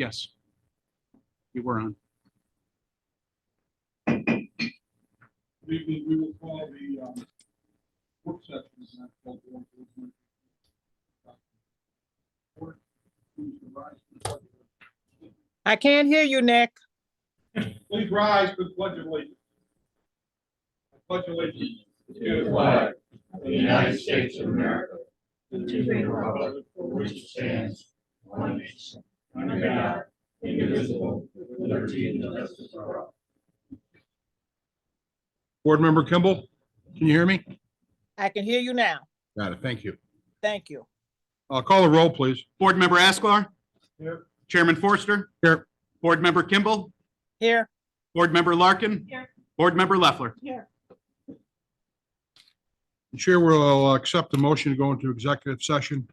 Yes. You were on. We will call the work session. And that's called the one for the- Please rise for the pledge of allegiance. I can't hear you, Nick. Please rise for the pledge of allegiance. I pledge allegiance To the flag of the United States of America, and to the republic for which it stands, one nation, under God, indivisible, with liberty and justice for all. Board Member Kimball, can you hear me? I can hear you now. Got it. Thank you. Thank you. Call the roll, please. Board Member Asklar. Here. Chairman Forster. Here. Board Member Kimball. Here. Board Member Larkin. Here. Board Member Leffler. Here. The chair will accept the motion to go into executive session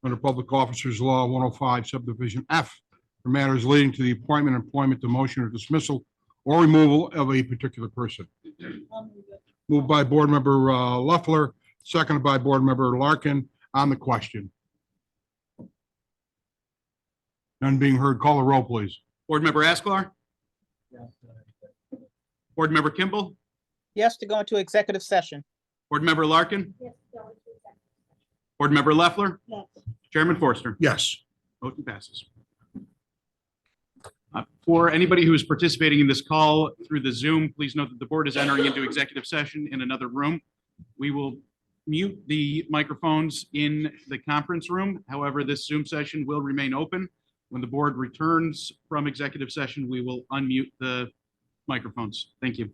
under Public Officers Law 105 subdivision F for matters leading to the appointment, employment, demotion, or dismissal or removal of a particular person. Moved by Board Member Leffler, seconded by Board Member Larkin. On the question. None being heard. Call the roll, please. Board Member Asklar. Board Member Kimball. Yes, to go into executive session. Board Member Larkin. Board Member Leffler. Yes. Chairman Forster. Yes. Motion passes. For anybody who is participating in this call through the Zoom, please note that the board is entering into executive session in another room. We will mute the microphones in the conference room. However, this Zoom session will remain open. When the board returns from executive session, we will unmute the microphones. Thank you.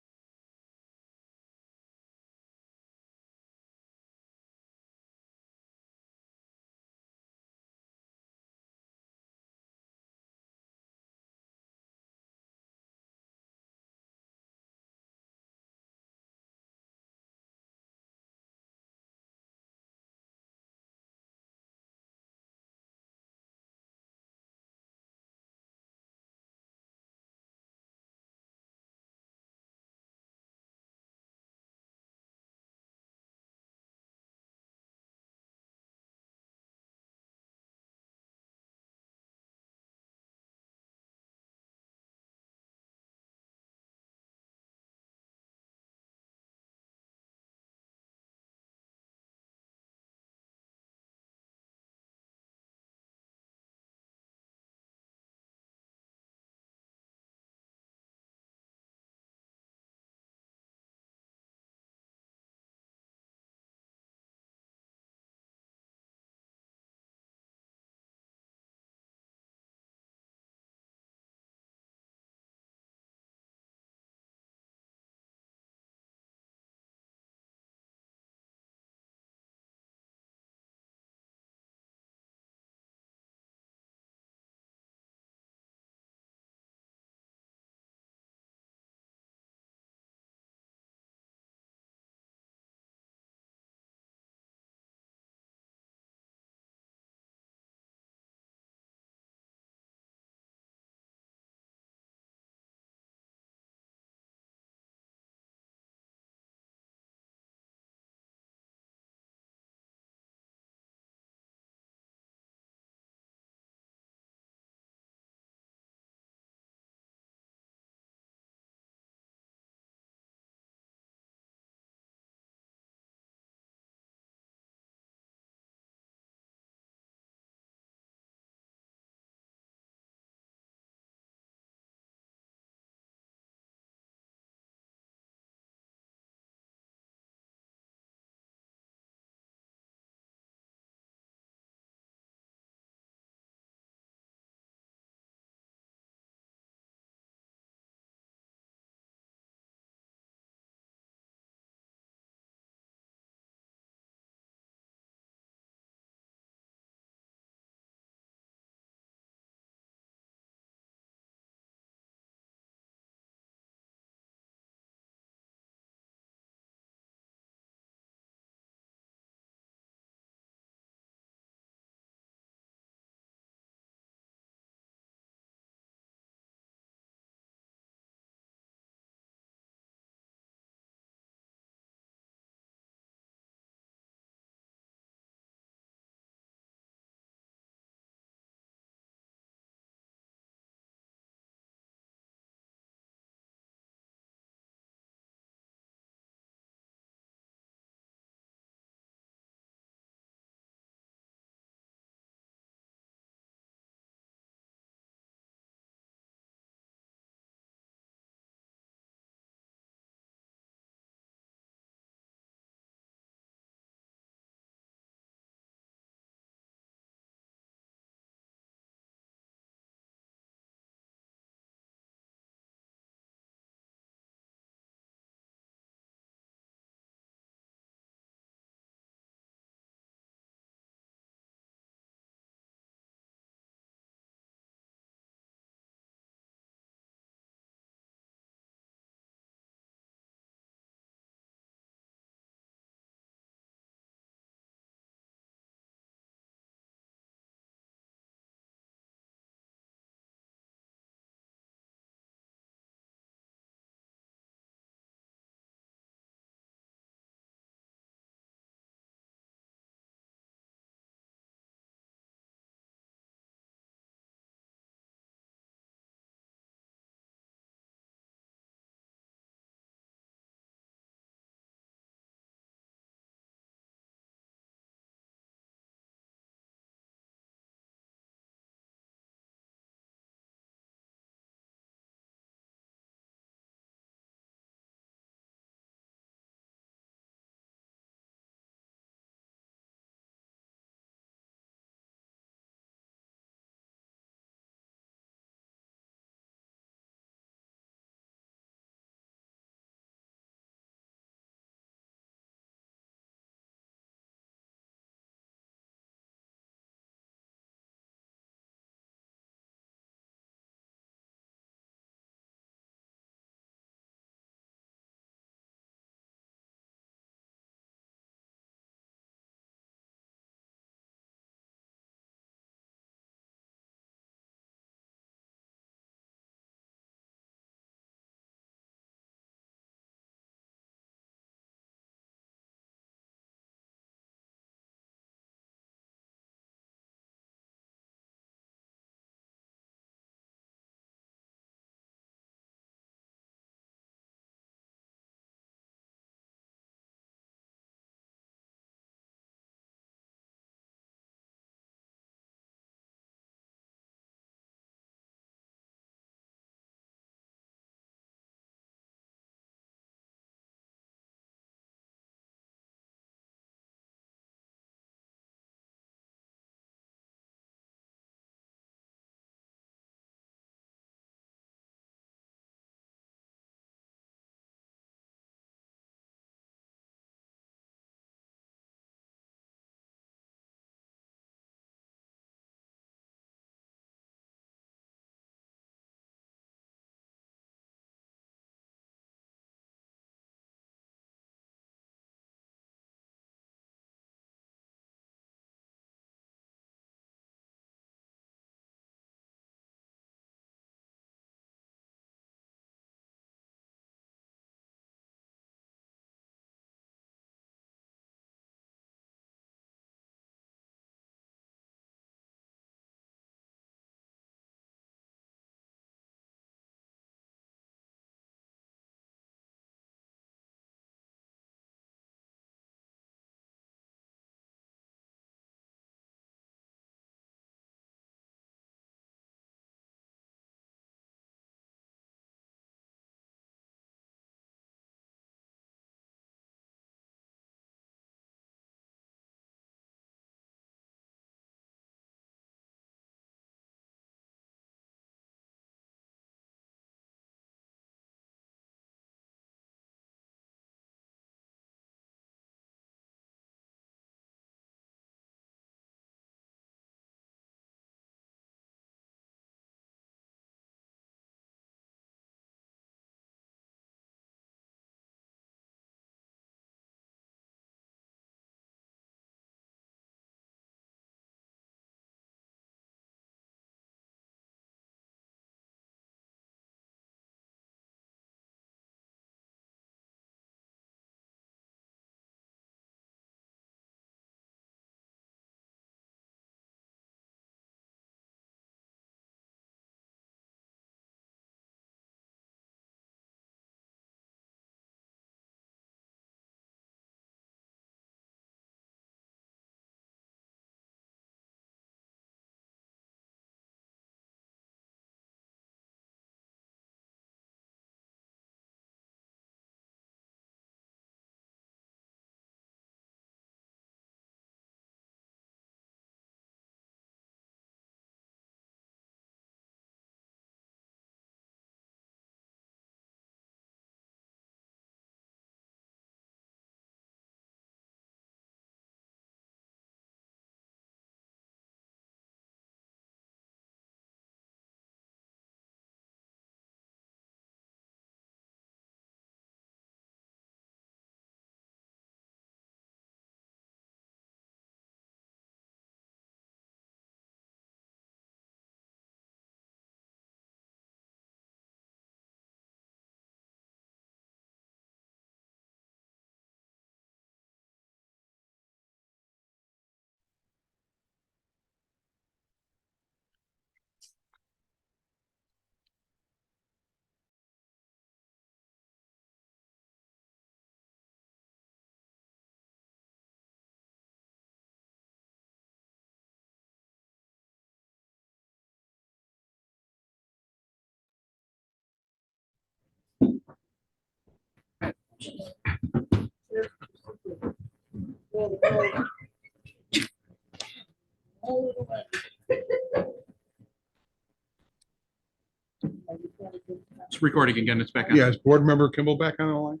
It's recording again. It's back on. Yeah, is Board Member Kimball back on the line?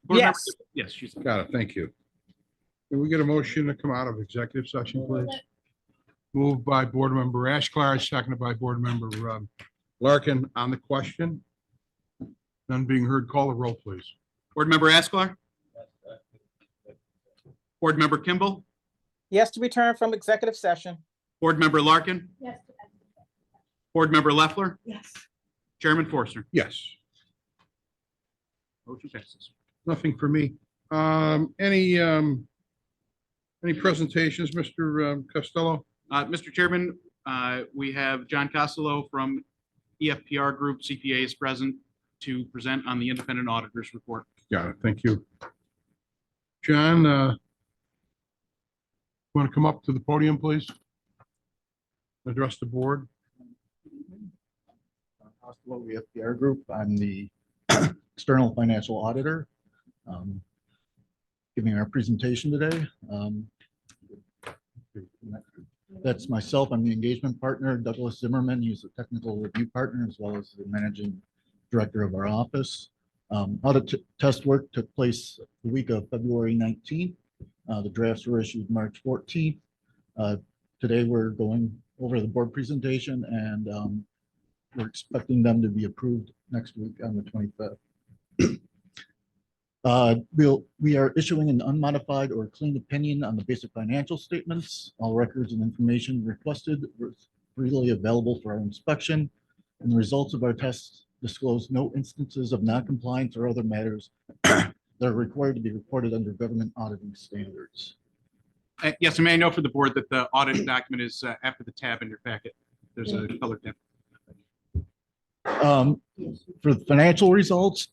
Board member- Yes. Yes, she's. Got it, thank you. Can we get a motion to come out of executive session, please? Moved by Board Member Ashclar, seconded by Board Member Larkin on the question. None being heard, call the roll, please. Board member Asklar. Board member Kimball. Yes to return from executive session. Board member Larkin. Yes. Board member Leffler. Yes. Chairman Forster. Yes, Motion passes. nothing for me. Any presentations, Mr. Costello? Mr. Chairman, we have John Costello from EFPR Group CPA is present to present on the independent auditors report. Got it, thank you. John, want to come up to the podium, please? Address the board. Costello, EFPR Group. I'm the external financial auditor. Giving our presentation today. That's myself. I'm the engagement partner. Douglas Zimmerman, he's the technical review partner as well as the managing director of our office. Audit test work took place the week of February 19th. The drafts were issued March 14th. Today we're going over the board presentation and we're expecting them to be approved next week on the 25th. We are issuing an unmodified or clean opinion on the basic financial statements. All records and information requested were freely available for our inspection, and the results of our tests disclose no instances of non-compliance or other matters that are required to be reported under government auditing standards. Yes, and may I know for the board that the audit document is after the tab in your packet. There's a color tab. For the financial results,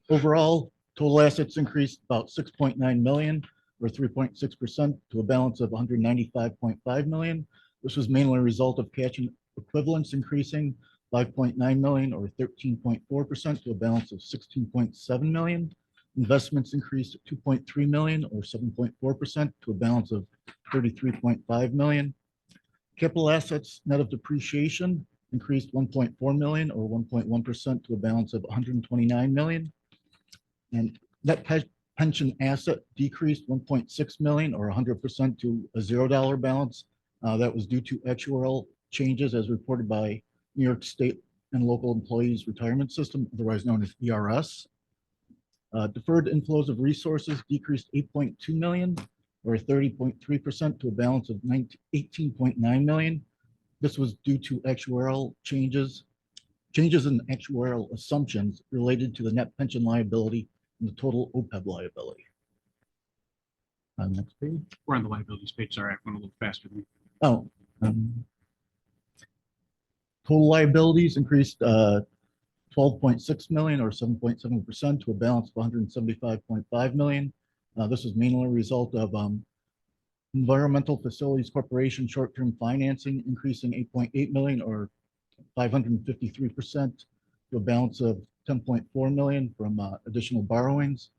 overall, total assets increased about 6.9 million or 3.6% to a balance of 195.5 million. This was mainly a result of cash and equivalents increasing 5.9 million or 13.4% to a balance of 16.7 million. Investments increased 2.3 million or 7.4% to a balance of 33.5 million. Capital assets net of depreciation increased 1.4 million or 1.1% to a balance of 129 million. And net pension asset decreased 1.6 million or 100% to a $0 balance. That was due to actuarial changes as reported by New York State and Local Employees Retirement System, otherwise known as ERS. Deferred inflows of resources decreased 8.2 million or 30.3% to a balance of 18.9 million. This was due to actuarial changes in actuarial assumptions related to the net pension liability and the total OPEB liability. Next page. We're on the liabilities page. Sorry, I went a little faster than you. Oh. Total liabilities increased 12.6 million or 7.7% to a balance of 175.5 million. This was mainly a result of Environmental Facilities Corporation short-term financing increasing 8.8 million or 553% to a balance of 10.4 million from additional borrowings.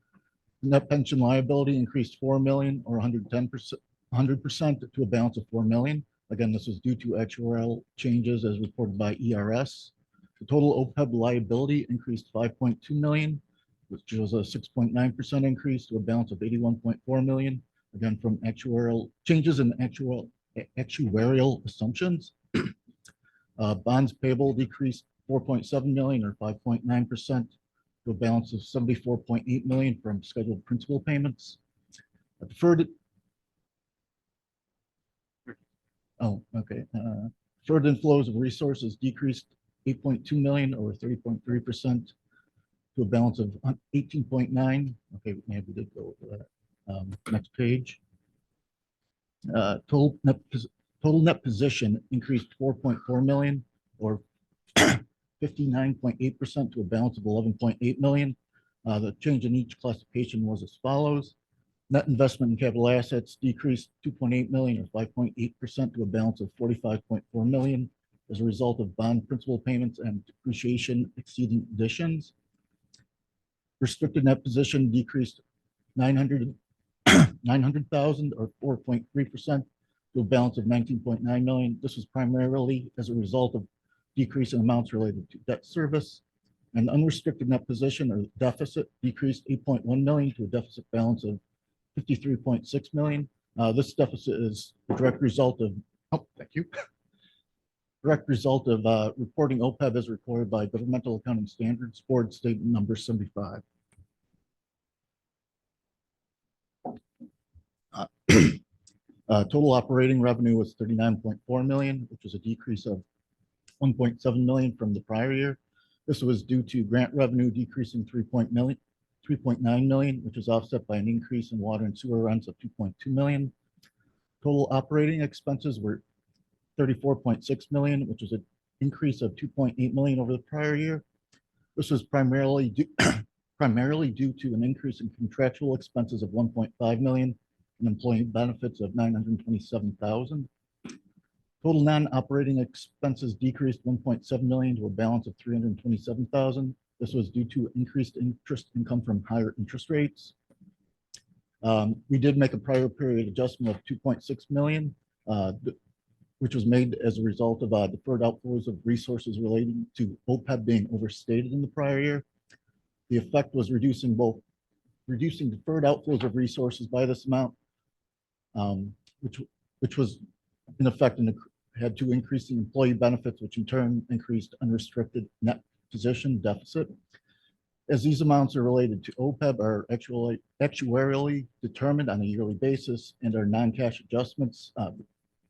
Net pension liability increased 4 million or 100% to a balance of 4 million. Again, this was due to actuarial changes as reported by ERS. The total OPEB liability increased 5.2 million, which was a 6.9% increase to a balance of 81.4 million. Again, from actuarial changes in actuarial assumptions. Bonds payable decreased 4.7 million or 5.9% to a balance of 74.8 million from scheduled principal payments. Deferred inflows of resources decreased 8.2 million or 30.3% to a balance of 18.9. Okay, maybe we did go over that. Next page. Total net position increased 4.4 million or 59.8% to a balance of 11.8 million. The change in each classification was as follows. Net investment in capital assets decreased 2.8 million or 5.8% to a balance of 45.4 million as a result of bond principal payments and depreciation exceeding additions. Restricted net position decreased 900 900,000 or 4.3% to a balance of 19.9 million. This was primarily as a result of decrease in amounts related to debt service. And unrestricted net position or deficit decreased 8.1 million to a deficit balance of 53.6 million. This deficit is a direct result of, direct result of reporting OPEB as required by Governmental Accounting Standards Board Statement Number 75. Total operating revenue was 39.4 million, which was a decrease of 1.7 million from the prior year. This was due to grant revenue decreasing 3.9 million, which was offset by an increase in water and sewer rents of 2.2 million. Total operating expenses were 34.6 million, which was an increase of 2.8 million over the prior year. This was primarily due to an increase in contractual expenses of 1.5 million and employee benefits of 927,000. Total non-operating expenses decreased 1.7 million to a balance of 327,000. This was due to increased interest income from higher interest rates. We did make a prior period adjustment of 2.6 million, which was made as a result of deferred outflows of resources relating to OPEB being overstated in the prior year. The effect was reducing deferred outflows of resources by this amount, which was in effect had to increasing employee benefits, which in turn increased unrestricted net position deficit. As these amounts are related to OPEB are actuarially determined on a yearly basis and are non-cash adjustments.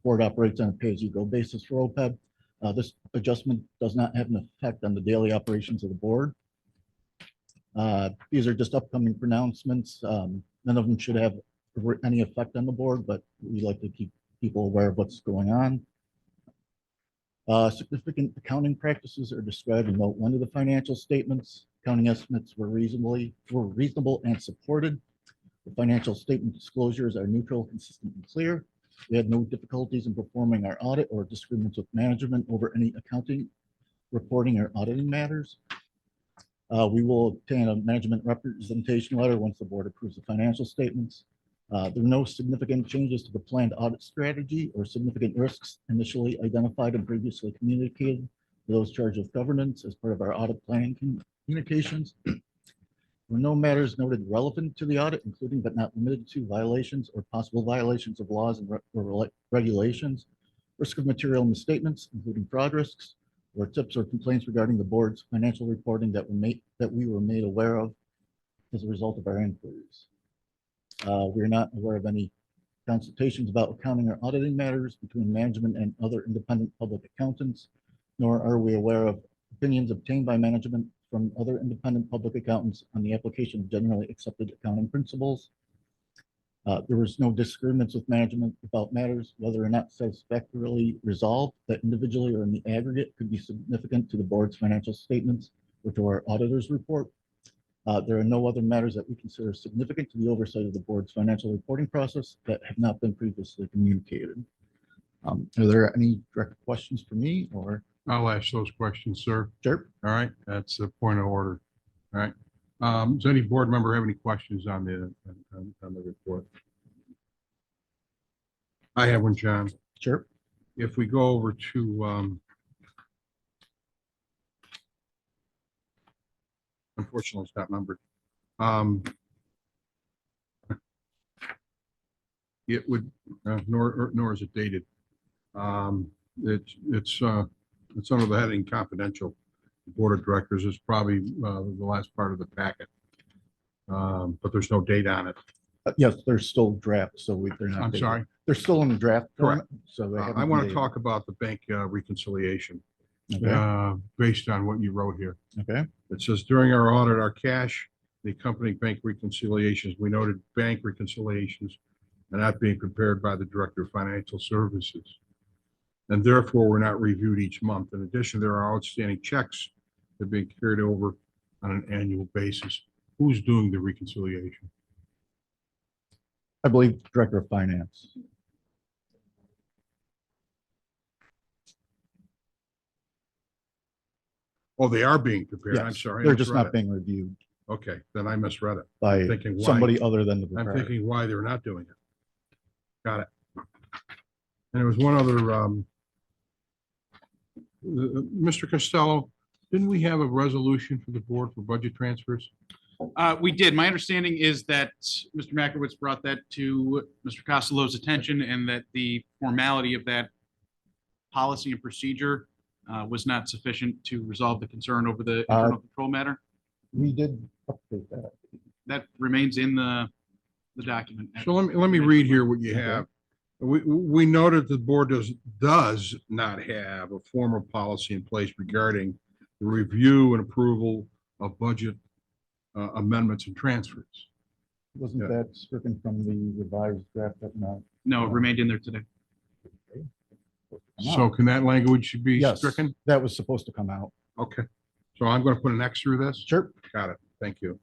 Board operates on a pay-as-you-go basis for OPEB. This adjustment does not have an effect on the daily operations of the board. These are just upcoming pronouncements. None of them should have any effect on the board, but we like to keep people aware of what's going on. Significant accounting practices are described in note 1 of the financial statements. Accounting estimates were reasonable and supported. The financial statement disclosures are neutral, consistent, and clear. We had no difficulties in performing our audit or disagreements with management over any accounting, reporting, or auditing matters. We will obtain a management representation letter once the board approves the financial statements. There were no significant changes to the planned audit strategy or significant risks initially identified and previously communicated to those charged with governance as part of our audit planning communications. There were no matters noted relevant to the audit, including but not limited to violations or possible violations of laws and regulations, risk of material misstatements, including fraud risks, or tips or complaints regarding the board's financial reporting that we were made aware of as a result of our inquiries. We are not aware of any consultations about accounting or auditing matters between management and other independent public accountants, nor are we aware of opinions obtained by management from other independent public accountants on the application of generally accepted accounting principles. There was no disagreements with management about matters, whether or not satisfactorily resolved, that individually or in the aggregate could be significant to the board's financial statements or to our auditor's report. There are no other matters that we consider significant to the oversight of the board's financial reporting process that have not been previously communicated. Are there any direct questions for me or? I'll ask those questions, sir. Sure. All right, that's the point of order. All right. Does any board member have any questions on the report? I have one, John. Sure. If we go over to unfortunately, it's not numbered. It would, nor is it dated. It's under the heading confidential. The board of directors is probably the last part of the packet, but there's no date on it. Yes, they're still drafts, so they're not. I'm sorry. They're still in the draft. Correct. So they I want to talk about the bank reconciliation Okay. based on what you wrote here. Okay. It says during our audit, our cash, the accompanying bank reconciliations, we noted bank reconciliations are not being prepared by the Director of Financial Services, and therefore were not reviewed each month. In addition, there are outstanding checks that are being carried over on an annual basis. Who's doing the reconciliation? I believe Director of Finance. Oh, they are being prepared. I'm Yes, sorry. I they're just misread not it. being reviewed. Okay, then I misread it. by Thinking why- somebody other than the I'm proprietor. thinking why they're not doing it. Got it. And there was one other, Mr. Costello, didn't we have a resolution for the board for budget transfers? We did. My understanding is that Mr. Makowitz brought that to Mr. Costello's attention and that the formality of that policy and procedure was not sufficient to resolve the concern over the internal control matter. We did update that. That remains in the document. So let me read here what you have. We noted the board does not have a formal policy in place regarding the review and approval of budget amendments and transfers. Wasn't Yeah. that stricken from the revised draft? No. No, it remained in there today. So can that language be Yes, stricken? that was supposed to come out. Okay, so I'm going to put an X through this. Sure. Got it. Thank you.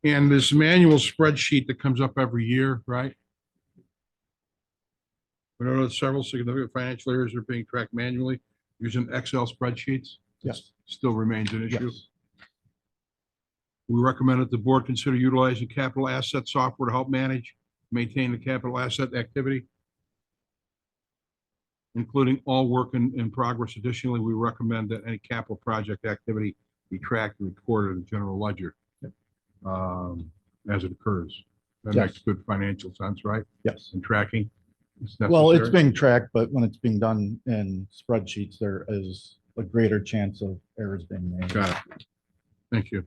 And this manual spreadsheet that comes up every year, right? We know that several significant financial areas are being tracked manually using Excel spreadsheets. Yes. Still remains an issue. Yes. We recommend that the board consider utilizing capital asset software to help manage, maintain the capital asset activity, including all work in progress. Additionally, we recommend that any capital project activity be tracked and recorded in the general ledger as it occurs. That Yes. makes good financial sense, right? Yes. And tracking. is Well, it's necessary. being tracked, but when it's being done in spreadsheets, there is a greater chance of errors being made. Got it. Thank you.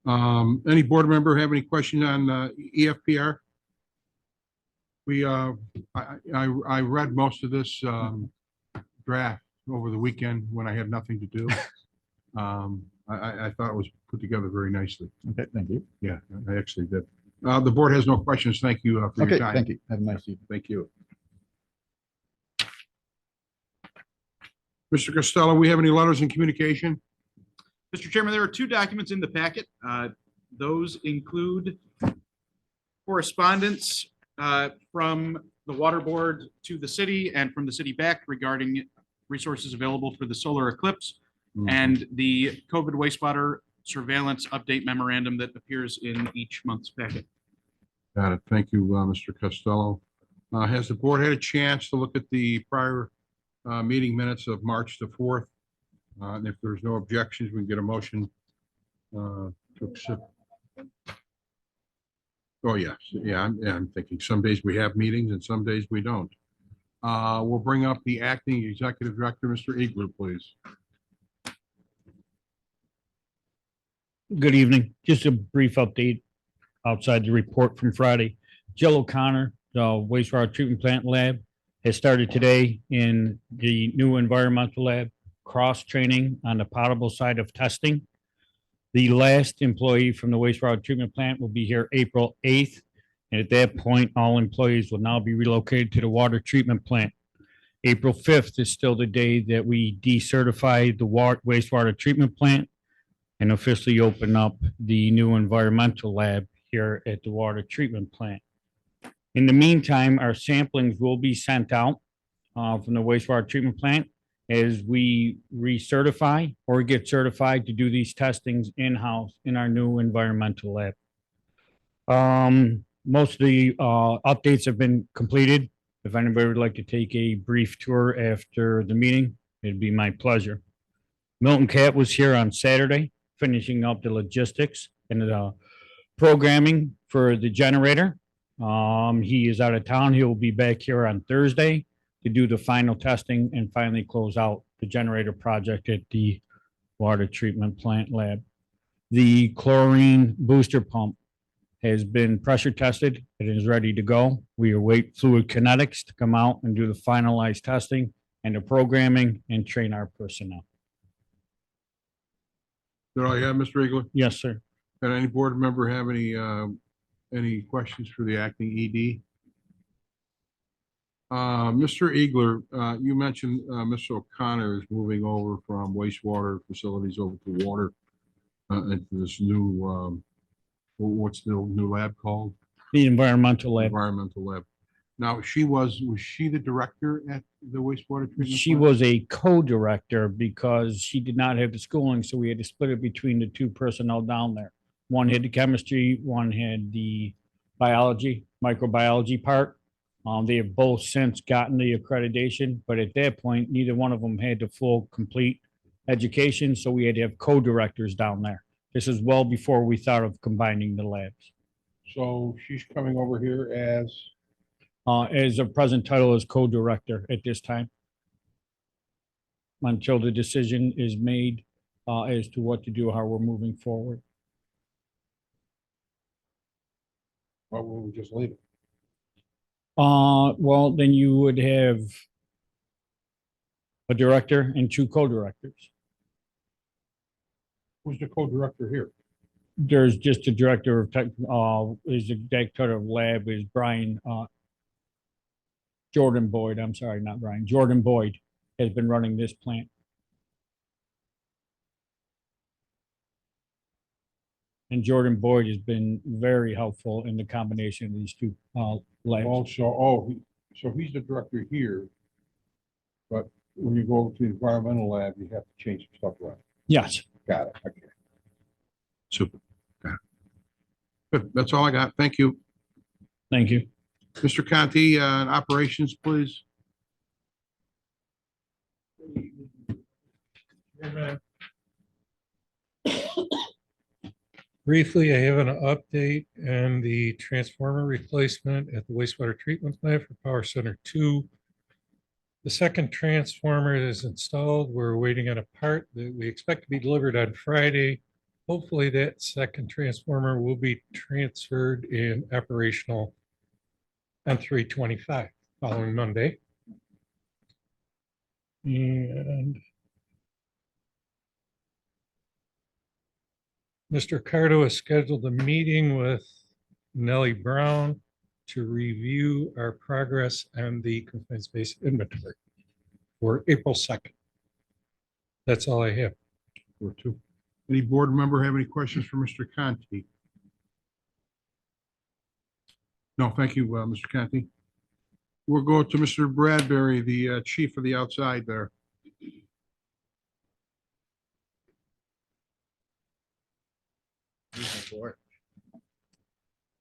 Any board member have any questions on EFPR? I read most of this draft over the weekend when I had nothing to do. I thought it was put together very nicely. Okay, thank you. Yeah, I actually did. The board has no questions. Thank you for your Okay, time. thank you. Have a nice evening. Thank you. Mr. Costello, we have any letters in communication? Mr. Chairman, there are two documents in the packet. Those include correspondence from the Water Board to the city and from the city back regarding resources available for the solar eclipse and the COVID wastewater surveillance update memorandum that appears in each month's packet. Got it. Thank you, Mr. Costello. Has the board had a chance to look at the prior meeting minutes of March the 4th? And if there's no objections, we can get a motion to accept. Oh, yes. Yeah, I'm thinking some days we have meetings and some days we don't. We'll bring up the acting executive director, Mr. Eagler, please. Good evening. Just a brief update outside the report from Friday. Jill O'Connor, the wastewater treatment plant lab, has started today in the new environmental lab, cross-training on the potable side of testing. The last employee from the wastewater treatment plant will be here April 8th. And at that point, all employees will now be relocated to the water treatment plant. April 5th is still the day that we decertify the wastewater treatment plant and officially open up the new environmental lab here at the water treatment plant. In the meantime, our samplings will be sent out from the wastewater treatment plant as we recertify or get certified to do these testings in-house in our new environmental lab. Most of the updates have been completed. If anybody would like to take a brief tour after the meeting, it'd be my pleasure. Milton Cat was here on Saturday, finishing up the logistics and the programming for the generator. He is out of town. He will be back here on Thursday to do the final testing and finally close out the generator project at the water treatment plant lab. The chlorine booster pump has been pressure tested. It is ready to go. We await Fluid Kinetics to come out and do the finalized testing and the programming and train our personnel. Did I have Mr. Eagler? Yes, sir. Did any board member have any questions for the acting ED? Mr. Eagler, you mentioned Mr. O'Connor is moving over from wastewater facilities over to water into this new, what's the new lab called? The environmental lab. Environmental lab. Now, was she the director at the wastewater treatment? She plant? was a co-director because she did not have the schooling, so we had to split it between the two personnel down there. One had the chemistry, one had the biology, microbiology part. They have both since gotten the accreditation, but at that point, neither one of them had the full, complete education, so we had to have co-directors down there. This is well before we thought of combining the labs. So she's coming over here As a present title as co-director at this time. Until the decision is made as to what to do, how we're moving forward. well, we'll just leave it. Well, then you would have a director and two co-directors. Who's the co-director here? There's just a director of tech, is the director of lab is Brian, Jordan Boyd, I'm sorry, not Brian, Jordan Boyd has been running this plant. And Jordan Boyd has been very helpful in the combination of these two, labs. Also, so he's the director here. But when you go to the environmental lab, you have to change some stuff around. Yes, Got it. Okay. Super. Got it. Good. That's all I got. Thank you. thank you. Mr. Conti, operations, please. Briefly, I have an update and the transformer replacement at the wastewater treatment plant for Power Center 2. The second transformer is installed. We're waiting on a part that we expect to be delivered on Friday. Hopefully that second transformer will be transferred and operational on 3/25 following Monday. And Mr. Cardo has scheduled a meeting with Nellie Brown to review our progress on the confined space inventory for April 2nd. That's all I have. Or two. Any board member have any questions for Mr. Conti? No, thank you, Mr. Conti. We'll go to Mr. Bradbury, the chief of the outside there.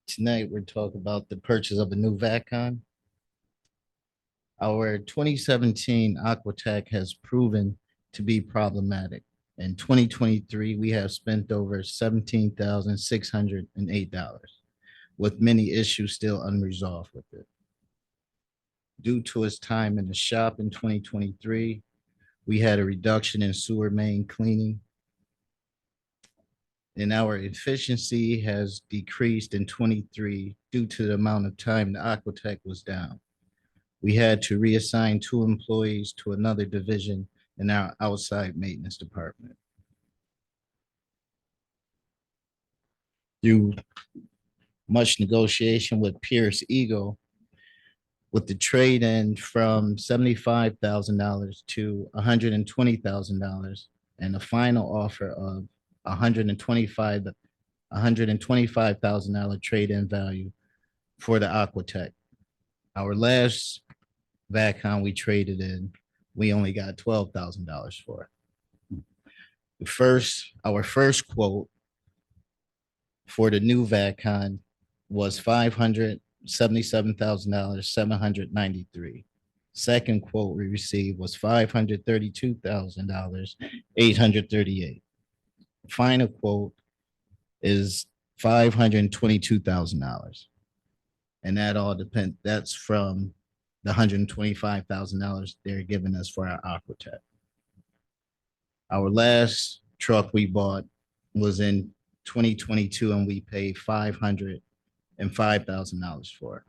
Tonight, we're talking about the purchase of a new VACCON. Our 2017 Aquatech has proven to be problematic. In 2023, we have spent over $17,608, with many issues still unresolved with it. Due to its time in the shop in 2023, we had a reduction in sewer main cleaning, and our efficiency has decreased in 23 due to the amount of time the Aquatech was down. We had to reassign 2 employees to another division in our outside maintenance department. Through much negotiation with Pierce Eagle, with the trade-in from $75,000 to $120,000 and a final offer of $125,000 trade-in value for the Aquatech. Our last VACCON we traded in, we only got $12,000 for it. Our first quote for the new VACCON was $577,793. Second quote we received was $532,838. Final quote is $522,000. And that all depends, that's from the $125,000 they're giving us for our Aquatech. Our last truck we bought was in 2022 and we paid $505,000 for it.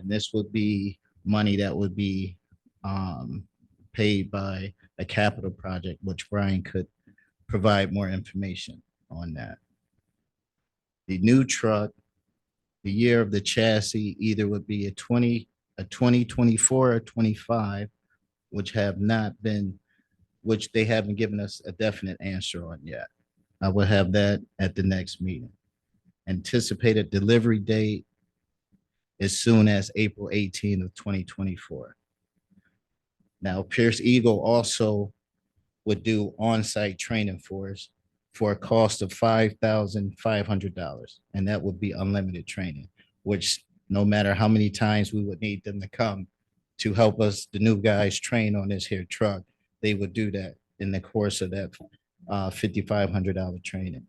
And this would be money that would be paid by a capital project, which Brian could provide more information on that. The new truck, the year of the chassis either would be a 2024 or 25, which they haven't given us a definite answer on yet. I will have that at the next meeting. Anticipated delivery date as soon as April 18 of 2024. Now, Pierce Eagle also would do on-site training for us for a cost of $5,500, and that would be unlimited training, which no matter how many times we would need them to come to help us, the new guys train on this here truck, they would do that in the course of that $5,500 training.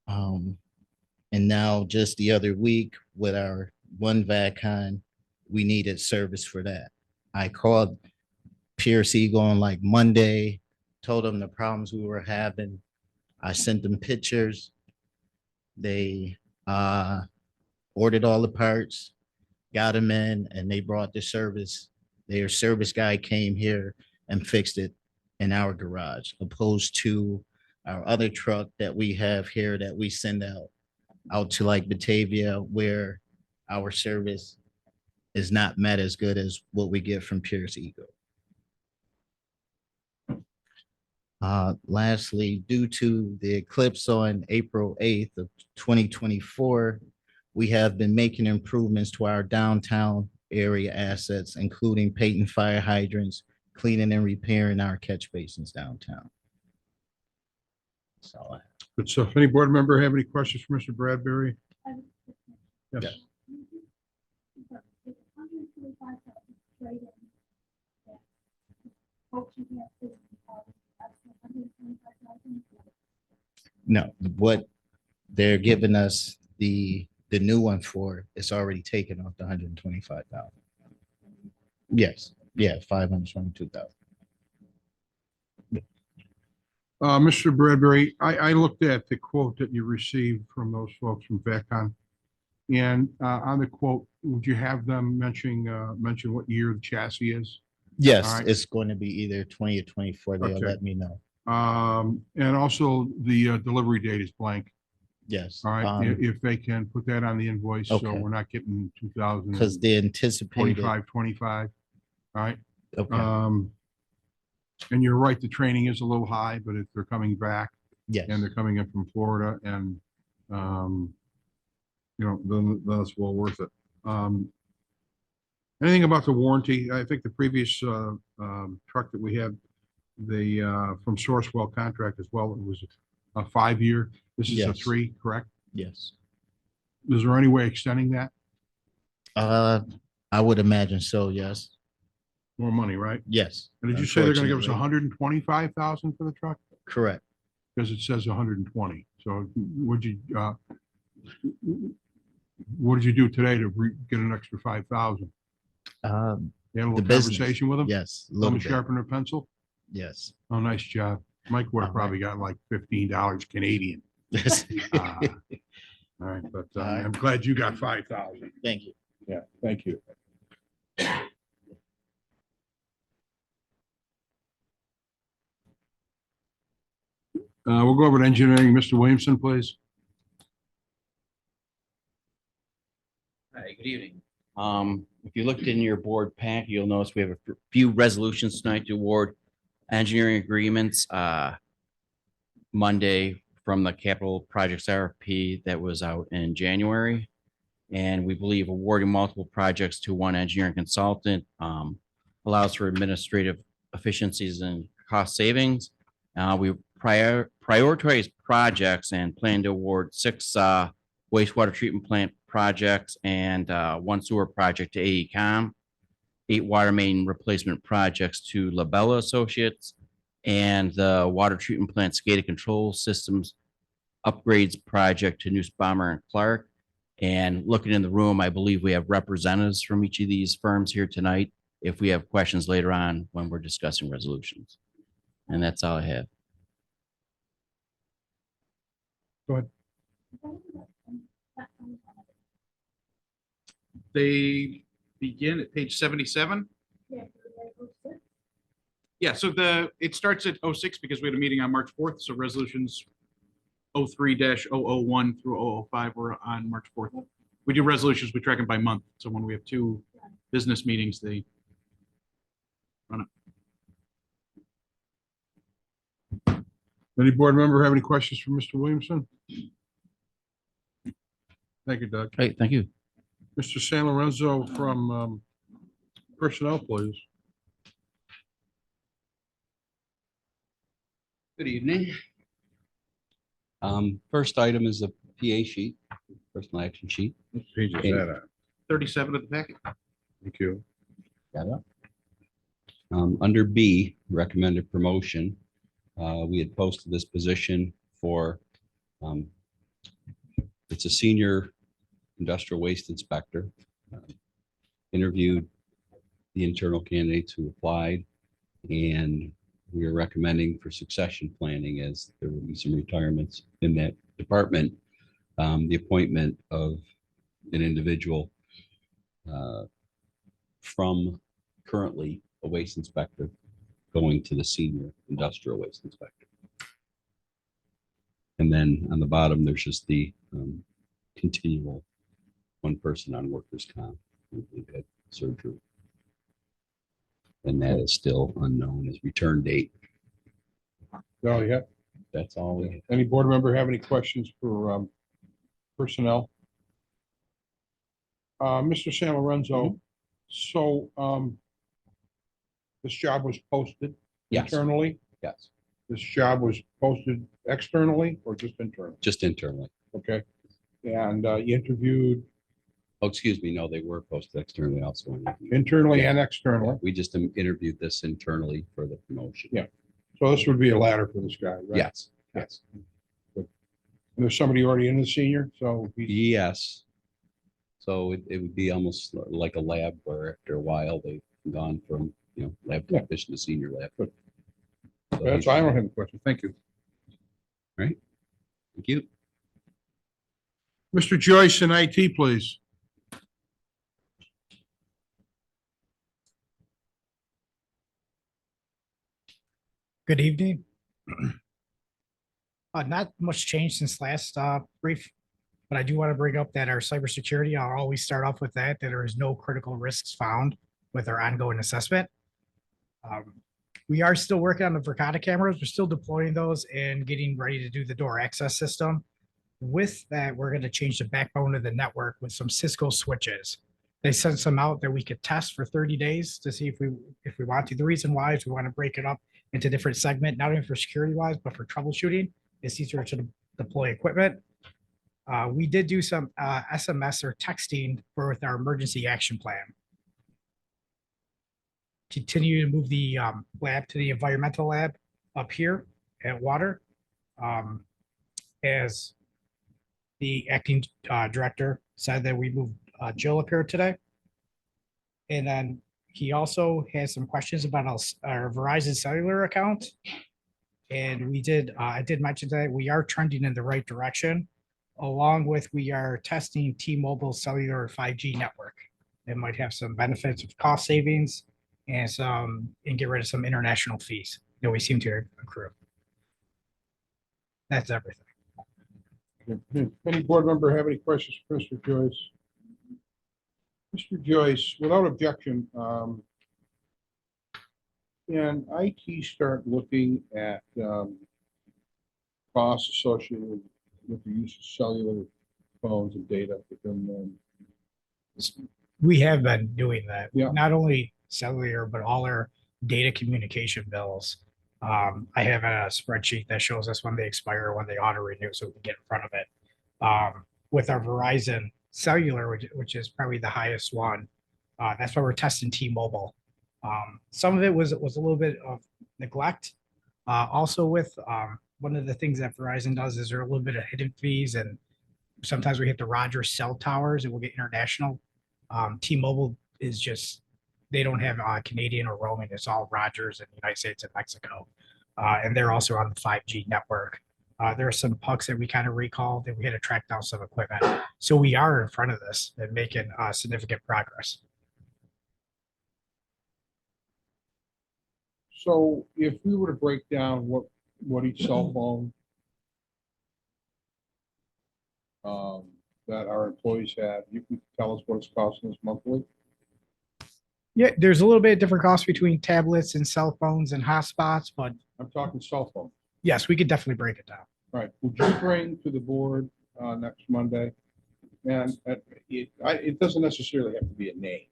And now just the other week with our one VACCON, we needed service for that. I called Pierce Eagle on like Monday, told them the problems we were having. I sent them pictures. They ordered all the parts, got them in, and they brought the service. Their service guy came here and fixed it in our garage, opposed to our other truck that we have here that we send out to like Batavia, where our service is not met as good as what we get from Pierce Eagle. Lastly, due to the eclipse on April 8th of 2024, we have been making improvements to our downtown area assets, including painting fire hydrants, cleaning and repairing our catch basins downtown. That's all I have. Good stuff. Any board member have any questions for Mr. Bradbury? Yes. Yeah. No, what they're giving us the new one for, it's already taken off the 125,000. Yes, yeah, 522,000. Mr. Bradbury, I looked at the quote that you received from those folks from VACCON. And on the quote, would you have them mention what year the chassis is? Yes, All right. it's going to be either 20 or 24. They'll Okay. let me know. And also the delivery date is blank. Yes. All right, if they can put that on the invoice, so Okay. we're not getting Because they anticipated. 25. All right. Okay, And you're right, the training is a little high, but if they're coming back yes. and they're coming in from Florida and, then that's well worth it. Anything about the warranty? I think the previous, truck that we had, from Sourcewell contract as well, it was a 5-year. This is a Yes. 3, correct? Yes. Is there any way extending that? I would imagine so, yes. More money, right? Yes. And did you say they're gonna give us Unfortunately. 125,000 for the truck? Correct. Because it says 120. So what did you do today to get an extra 5,000? Um, You had a the little business. conversation with them? Yes, a Let little them bit. sharpen their pencil? Yes. Oh, nice job. Mike would have All right. probably got like $15 Canadian. All right, but All right. I'm glad you got 5,000. Thank you. Yeah, thank you. We'll go over to engineering. Mr. Williamson, please. Hi, good evening. If you looked in your board pack, you'll notice we have a few resolutions tonight to award engineering agreements. Monday from the capital projects RFP that was out in January. And we believe awarding multiple projects to one engineering consultant allows for administrative efficiencies and cost savings. We prioritize projects and plan to award 6 wastewater treatment plant projects and 1 sewer project to AECom, 8 water main replacement projects to Labella Associates, and the water treatment plant SCADA control systems upgrades project to Nussbaumer and Clark. And looking in the room, I believe we have representatives from each of these firms here tonight if we have questions later on when we're discussing resolutions. And that's all I have. They begin at page 77. Yeah, so it starts at 06 because we had a meeting on March 4th, so resolutions 03-001 through 005 were on March 4th. We do resolutions, we track them by month, so when we have 2 business meetings, they run it. Any board member have any questions for Mr. Williamson? Thank you, Doug. Great, thank you. Mr. San Lorenzo from Personnel, please. Good evening. First item is a PA sheet, personal action sheet. What page is that at? 37 of the packet. Thank you. Got it. Under B, recommended promotion, we had posted this position for, it's a senior industrial waste inspector. Interviewed the internal candidates who applied, and we are recommending for succession planning as there will be some retirements in that department. The appointment of an individual from currently a waste inspector going to the senior industrial waste inspector. And then on the bottom, there's just the continual one person on workers' comp. We've had surgery. And that is still unknown as return date. No, yeah. That's all we have. Any board member have any questions for personnel? Mr. San Lorenzo, so this job was posted Yes. internally? Yes, This job was posted externally or just internally? just internally. Okay. And you interviewed Oh, excuse me. No, they were posted externally also. internally and externally. We just interviewed this internally for the promotion. Yeah. So this would be a ladder for this guy, right? Yes, yes, And there's somebody already in the senior, so he's yes. So it would be almost like a lab where after a while they've gone from, lab Yeah. technician to senior lab. Good. So that's, I don't have a question. Thank you. Thank you. Mr. Joyce in IT, please. Good evening. Not much change since last brief, but I do want to bring up that our cybersecurity, I'll always start off with that there is no critical risks found with our ongoing assessment. We are still working on the Verkada cameras. We're still deploying those and getting ready to do the door access system. With that, we're going to change the backbone of the network with some Cisco switches. They sent some out that we could test for 30 days to see if we want to. The reason why is we want to break it up into different segment, not only for security wise, but for troubleshooting. It's easier to deploy equipment. We did do some SMS or texting with our emergency action plan. Continue to move the lab to the environmental lab up here at Water. As the acting director said that we moved Jill up here today. And then he also has some questions about our Verizon cellular account. And I did mention that we are trending in the right direction, along with we are testing T-Mobile cellular 5G network. It might have some benefits of cost savings and get rid of some international fees that we seem to accrue. That's everything. Any board member have any questions for Mr. Joyce? Mr. Joyce, without objection, can IT start looking at costs associated with the use of cellular phones and data within them? We have been doing that. Yeah. Not only cellular, but all our data communication bills. I have a spreadsheet that shows us when they expire, when they auto renew, so we can get in front of it. With our Verizon cellular, which is probably the highest one, that's why we're testing T-Mobile. Some of it was a little bit of neglect. Also with one of the things that Verizon does is there are a little bit of hidden fees, and sometimes we hit the Rogers cell towers and we'll get international. T-Mobile is just, they don't have Canadian or roaming. It's all Rogers in the United States and Mexico. And they're also on the 5G network. There are some pucks that we kind of recalled that we had to track down some equipment. So we are in front of this and making significant progress. So if we were to break down what each cell phone that our employees have, you can tell us what it's costing us monthly? Yeah, there's a little bit of different costs between tablets and cell phones and hotspots, but I'm talking cell phone. yes, we could definitely break it down. All right, would you bring to the board next Monday And it doesn't necessarily have to be a name.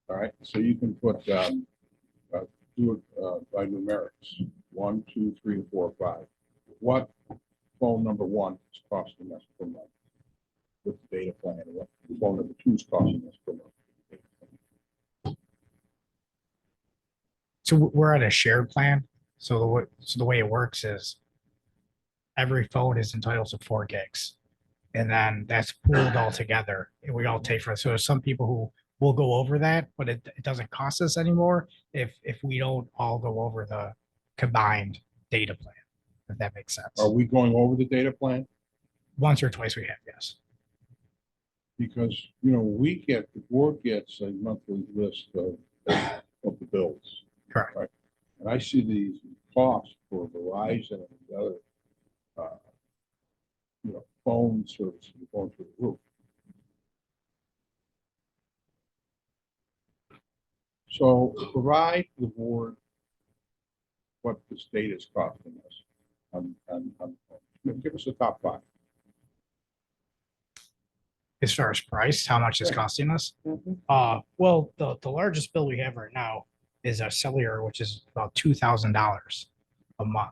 All right, so you can put, do it by numerics, 1, 2, 3, 4, 5. What phone number 1 is costing us per month with the data plan, and what phone number 2 is costing us per month. So we're at a shared plan. So the way it works is every phone is entitled to 4 gigs. And then that's pooled all together and we all take for it. So there's some people who will go over that, but it doesn't cost us anymore if we don't all go over the combined data plan, if that makes sense. Are we going over the data plan? Once or twice we have, yes. Because, the board gets a monthly list of the bills. Correct. Right. And I see these costs for Verizon and the other, phone service going through the roof. So provide the board what this data is costing us. Give us a top 5. As far as price, how much it's costing us? Well, the largest bill we have right now is our cellular, which is about $2,000 a month.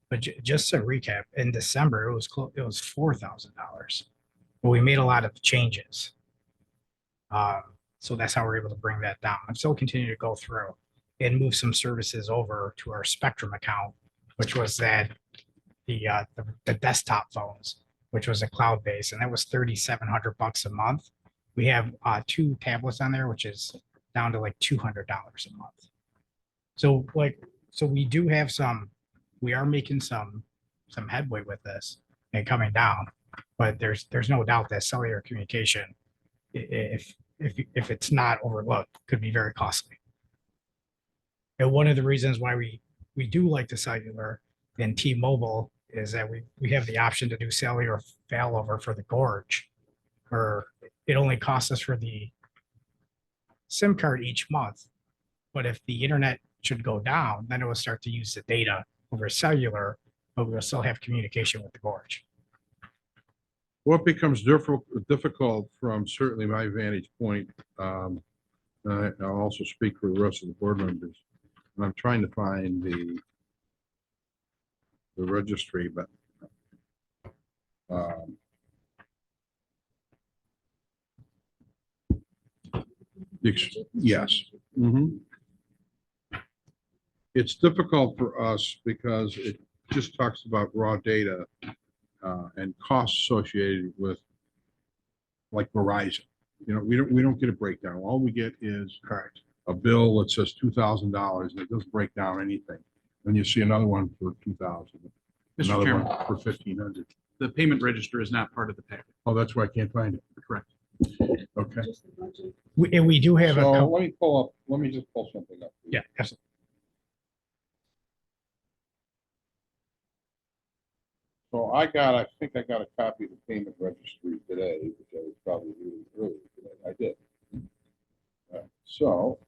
But just to recap, in December, it was $4,000. But we made a lot of changes. So that's how we're able to bring that down. I'm still continuing to go through and move some services over to our Spectrum account, which was the desktop phones, which was a cloud base, and that was $3,700 a month. We have 2 tablets on there, which is down to like $200 a month. So we do have we are making some headway with this and coming down, but there's no doubt that cellular communication, if it's not overlooked, could be very costly. And one of the reasons why we do like the cellular and T-Mobile is that we have the option to do cellular failover for the gorge, where it only costs us for the SIM card each month. But if the internet should go down, then it will start to use the data over cellular, but we'll still have communication with the gorge. What becomes difficult from certainly my vantage point, and I'll also speak for the rest of the board members, and I'm trying to find the registry, but yes. It's difficult for us because it just talks about raw data and costs associated with, like, Verizon. We don't get a breakdown. All we get is Correct. a bill that says $2,000 and it doesn't break down anything. And you see another one for 2,000, Mr. another Chairman, one for 1,500. the payment register is not part of the packet. Oh, that's why I can't find it. Correct. Okay. We do have So a, let me just pull something up. yeah, absolutely. So I think I got a copy of the payment registry today, which I was probably really early today. I did. So.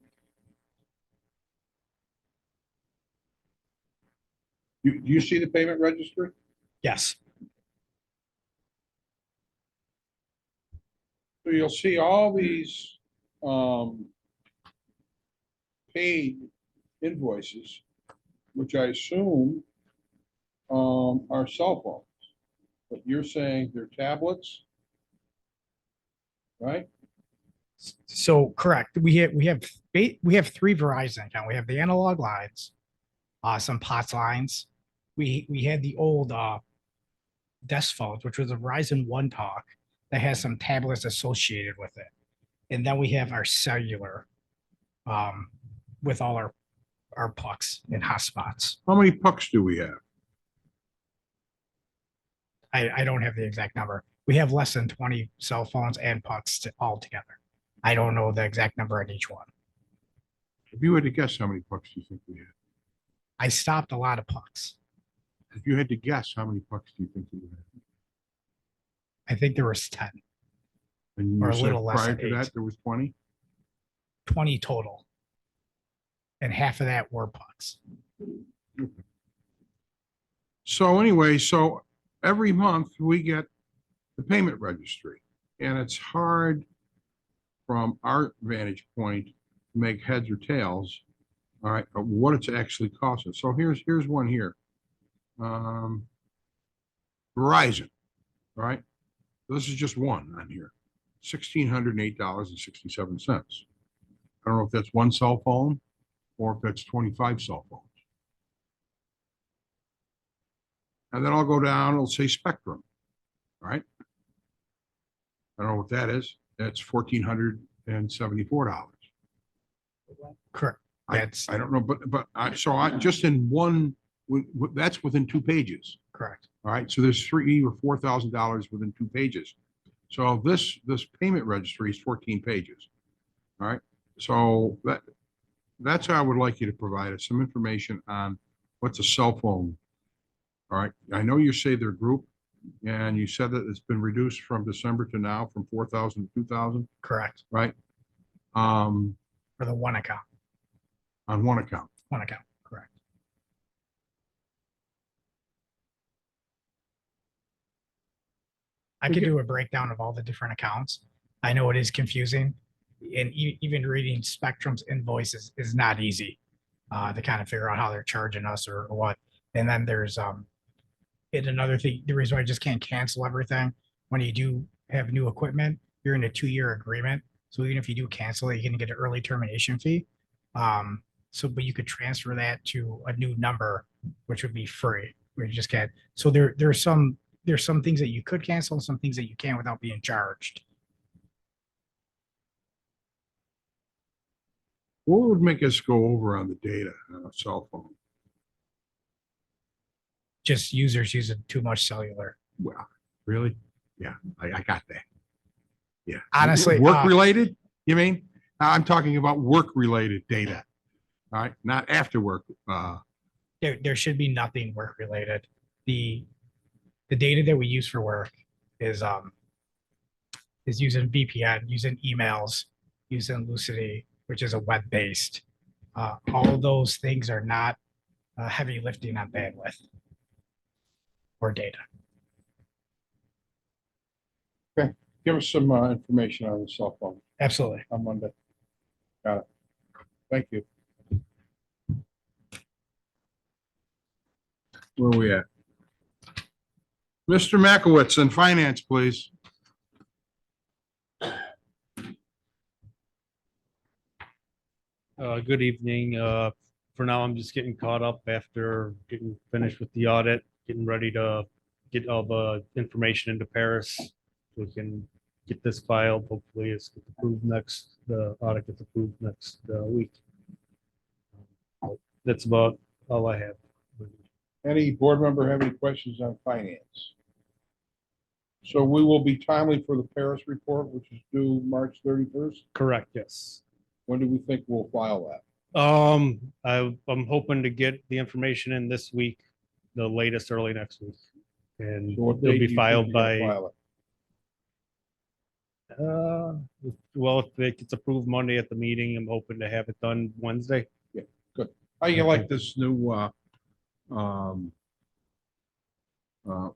Do you see the payment registry? Yes. So you'll see all these paid invoices, which I assume are cell phones. But you're saying they're tablets, right? So correct. We have 3 Verizon accounts. We have the analog lines, some POTS lines. We had the old desk phones, which was a Verizon One Talk that has some tablets associated with it. And then we have our cellular with all our pucks and hotspots. How many pucks do we have? I don't have the exact number. We have less than 20 cell phones and pucks all together. I don't know the exact number on each one. If you had to guess, how many pucks do you think we had? I stopped a lot of pucks. If you had to guess, how many pucks do you think we had? I think there was 10, And Or you a said little less prior than to 8. that, there was 20? 20 total. And half of that were pucks. So anyway, so every month we get the payment registry. And it's hard from our vantage point to make heads or tails, all right, of what it's actually costing. So here's one here. Verizon, all right? This is just one on here, $1,608.67. I don't know if that's one cell phone or if that's 25 cell phones. And then I'll go down, it'll say Spectrum, all right? I don't know what that is. That's $1,474. Correct. I That's don't know, but I just in one, that's within 2 pages. correct. All right, so there's $3,000 or $4,000 within 2 pages. So this payment registry is 14 pages. All right, so that's how I would like you to provide us some information on what's a cell phone. All right, I know you say they're group, and you said that it's been reduced from December to now from 4,000 to 2,000, Correct. right? For the one account, On one account. correct. I could do a breakdown of all the different accounts. I know it is confusing. And even reading Spectrum's invoices is not easy to kind of figure out how they're charging us or what. And then there's and another thing, the reason why I just can't cancel everything, when you do have new equipment, you're in a 2-year agreement. So even if you do cancel it, you're gonna get an early termination fee. So, but you could transfer that to a new number, which would be free, where you just can't. So there's some things that you could cancel and some things that you can't without being charged. What would make us go over on the data on a cell phone? Just users using too much cellular. Well, really? Yeah, I got that. Yeah. Honestly, Work related, you mean? I'm talking about work related data. All right, not after work. There should be nothing work related. The data that we use for work is using VPN, using emails, using Lucidity, which is a web-based. All of those things are not heavy lifting on bandwidth or data. Give us some information on the cell phone Absolutely. on Monday. Got it. Thank you. Where are we at? Mr. Makowitz in finance, please. Good evening. For now, I'm just getting caught up after getting finished with the audit, getting ready to get all the information into Paris. So we can get this filed. Hopefully it's approved next, the audit gets approved next week. That's about all I have. Any board member have any questions on finance? So we will be timely for the Paris report, which is due March 31st. Correct, yes. When do we think we'll file that? I'm hoping to get the information in this week, the latest early next week. And So what it'll date do be you filed think you're gonna by, file well, if it gets approved Monday at the meeting, I'm hoping to have it done Wednesday. it? How you like this new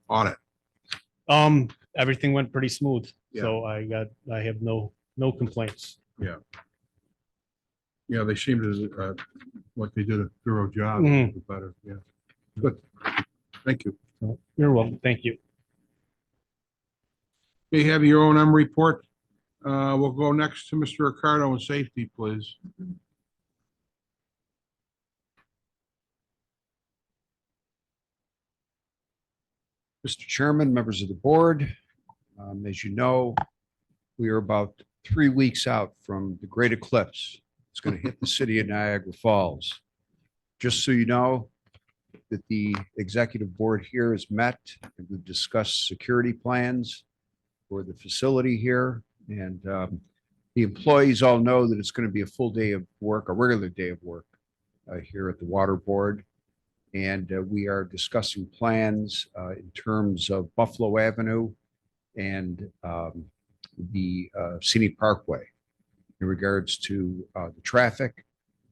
audit? Everything went pretty smooth, Yeah. so I have no complaints. Yeah, they seem to, like they did a thorough job, Mhm. better, yeah. Good. Thank you. You're welcome. Thank you. You have your O&M report. We'll go next to Mr. Ricardo on safety, please. Mr. Chairman, members of the board, as you know, we are about 3 weeks out from the great eclipse. It's going to hit the city of Niagara Falls. Just so you know, that the executive board here has met and we've discussed security plans for the facility here. And the employees all know that it's going to be a full day of work, a regular day of work here at the water board. And we are discussing plans in terms of Buffalo Avenue and the Scenic Parkway in regards to the traffic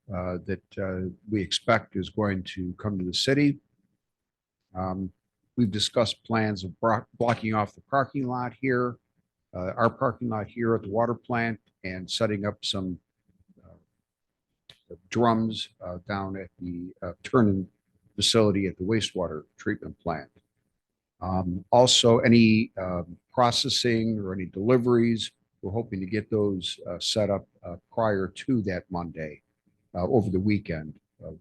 that we expect is going to come to the city. We've discussed plans of blocking off the parking lot here our parking lot here at the water plant and setting up some drums down at the turn-in facility at the wastewater treatment plant. Also, any processing or any deliveries, we're hoping to get those set up prior to that Monday, over the weekend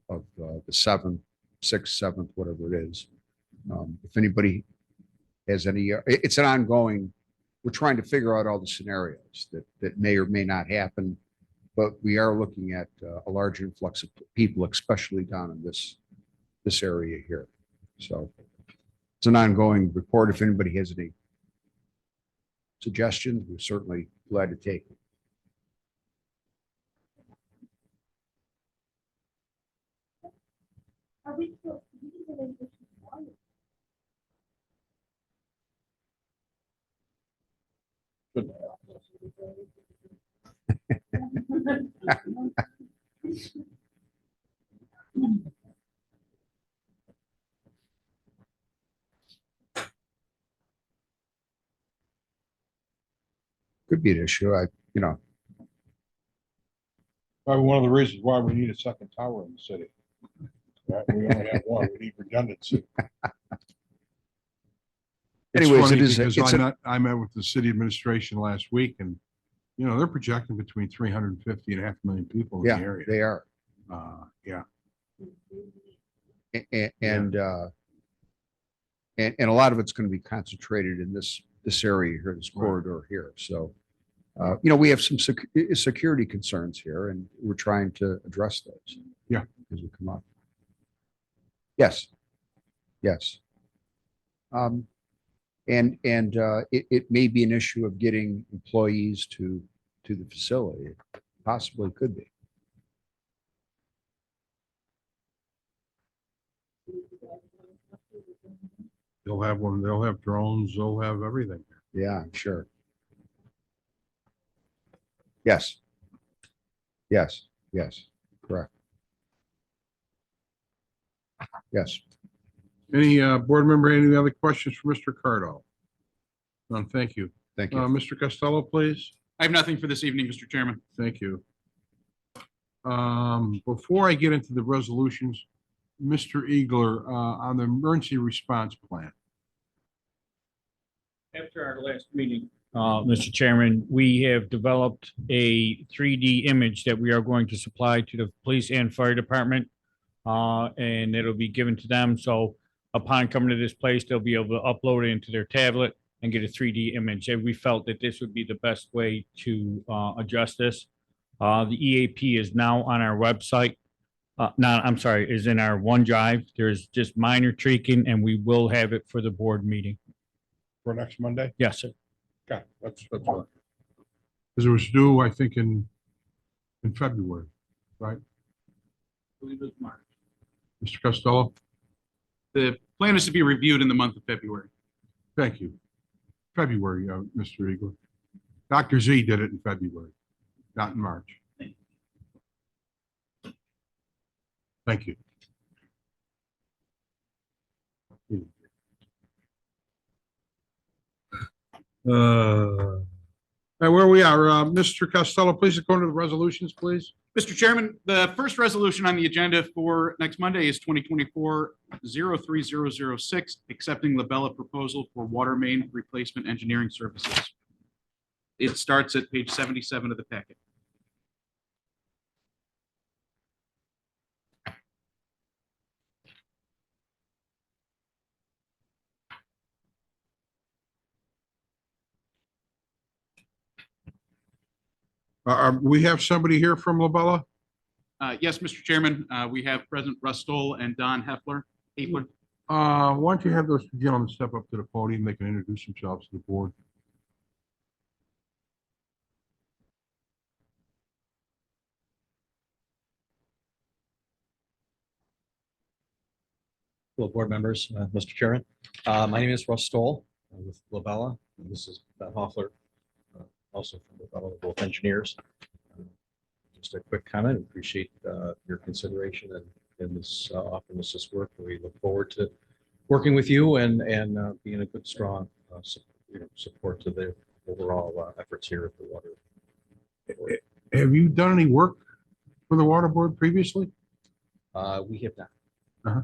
of the 7th, 6th, 7th, whatever it is. If anybody has any, it's an ongoing, we're trying to figure out all the scenarios that may or may not happen, but we are looking at a large influx of people, especially down in this area here. So it's an ongoing report. If anybody has any suggestions, we're certainly glad to take them. Could be an issue. Probably one of the reasons why we need a second tower in the city. Right? We only have one. We need redundancy. It's Anyways, funny it is, because it's I met with the city administration last week and, they're projecting between 350 and 500,000 people in the yeah, area. they are. Yeah. And a lot of it's going to be concentrated in this area here, this corridor here. So, we have some security concerns here, and we're trying to address those. Yeah. As we come up. Yes. Yes. It may be an issue of getting employees to the facility. It possibly could be. They'll have one. They'll have drones. They'll have everything. Yeah, I'm sure. Yes. Yes, yes, correct. Yes. Any board member, any other questions for Mr. Cardo? None, thank you. Thank you. Mr. Costello, please. I have nothing for this evening, Mr. Chairman. Thank you. Before I get into the resolutions, Mr. Eagler, on the emergency response plan. After our last meeting, Mr. Chairman, we have developed a 3D image that we are going to supply to the police and fire department. And it'll be given to them. So upon coming to this place, they'll be able to upload it into their tablet and get a 3D image. And we felt that this would be the best way to adjust this. The EAP is now on our website. Is in our OneDrive. There's just minor tweaking and we will have it for the board meeting. For next Monday? Yes, sir. Okay, that's fine. Because it was due, I think, in February, right? Believe it's March. Mr. Costello? The plan is to be reviewed in the month of February. Thank you. February, Mr. Eagle. Dr. Z did it in February, not in March. Thank you. And where we are, Mr. Costello, please go to the resolutions, please. Mr. Chairman, the first resolution on the agenda for next Monday is 2024-03006, accepting Labella proposal for water main replacement engineering services. It starts at page 77 of the packet. We have somebody here from Labella? Yes, Mr. Chairman, we have President Russ Stoll and Don Heffler. Why don't you have those gentlemen step up to the podium? They can introduce themselves to the board. Hello, board members, Mr. Chairman. My name is Russ Stoll with Labella. And this is Ben Hoffler, also from Labella, both engineers. Just a quick comment. Appreciate your consideration and this offering us this work. We look forward to working with you and being a good, strong support to the overall efforts here at the water. Have you done any work for the water board previously? We have not. Uh-huh.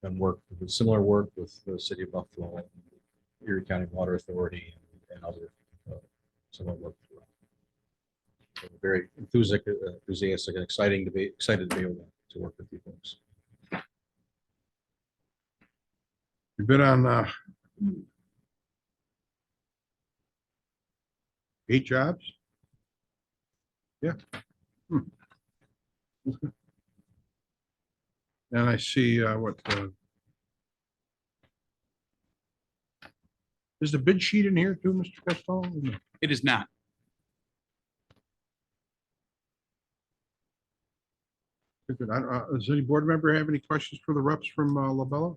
Done work, similar work with the city of Buffalo, Erie County Water Authority, and other similar work. So very enthusiastic and excited to be able to work with you folks. You've been on 8 jobs? Yeah. And I see is the bid sheet in here too, Mr. Costello? No. It is not. Good. Does any board member have any questions for the reps from Labella?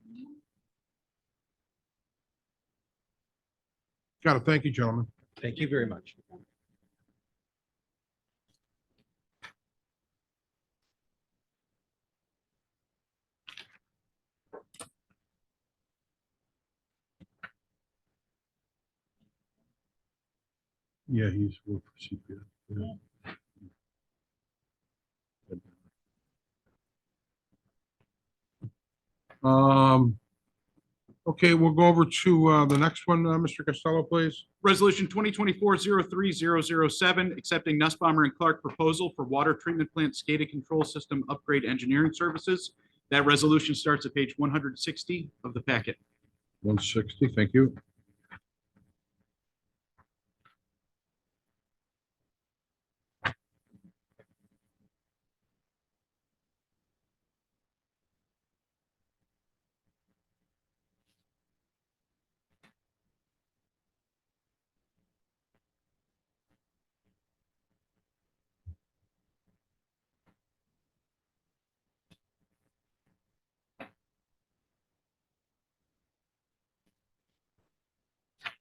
Got to thank you, gentlemen. Thank you very much. Yeah, he's worked for CPS. Yeah. Okay, we'll go over to the next one, Mr. Costello, please. Resolution 2024-03007, accepting Nussbaumer and Clark proposal for water treatment plant SCADA control system upgrade engineering services. That resolution starts at page 160 of the packet. 160, thank you.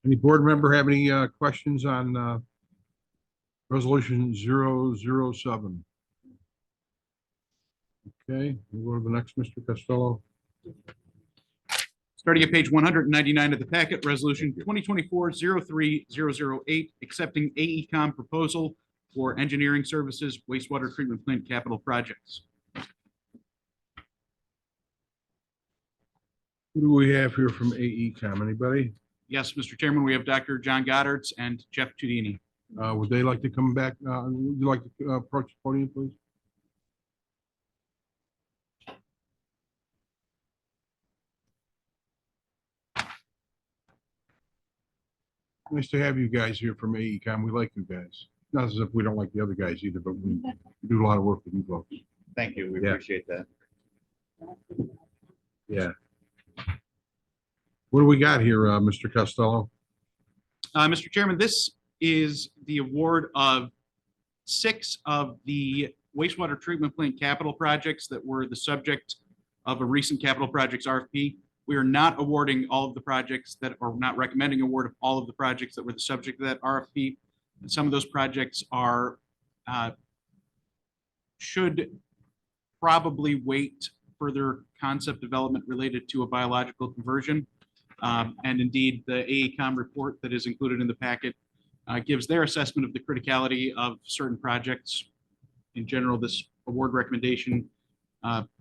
Any board member have any questions on resolution 007? Okay, we'll go to the next, Mr. Costello. Starting at page 199 of the packet, resolution 2024-03008, accepting AECom proposal for engineering services wastewater treatment plant capital projects. Who do we have here from AECom? Anybody? Yes, Mr. Chairman, we have Dr. John Goddards and Jeff Tudini. Would they like to come back? Would you like to approach the podium, please? Nice to have you guys here from AECom. We like you guys. Not as if we don't like the other guys either, but we do a lot of work with you folks. Thank you. We Yeah. appreciate that. Yeah. What do we got here, Mr. Costello? Mr. Chairman, this is the award of 6 of the wastewater treatment plant capital projects that were the subject of a recent capital projects RFP. We are not awarding all of the projects that are not recommending award of all of the projects that were the subject of that RFP. And some of those projects are should probably wait further concept development related to a biological conversion. And indeed, the AECom report that is included in the packet gives their assessment of the criticality of certain projects. In general, this award recommendation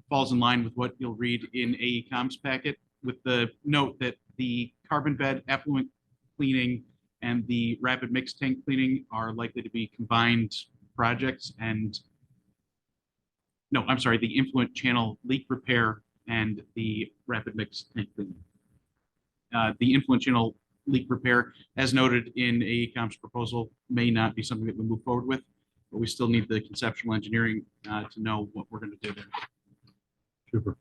falls in line with what you'll read in AECom's packet, with the note that the carbon bed effluent cleaning and the rapid mix tank cleaning are likely to be combined projects. And no, I'm sorry, the influent channel leak repair and the rapid mix tank cleaning. The influent channel leak repair, as noted in AECom's proposal, may not be something that we move forward with, but we still need the conceptual engineering to know what we're going to do there. Super.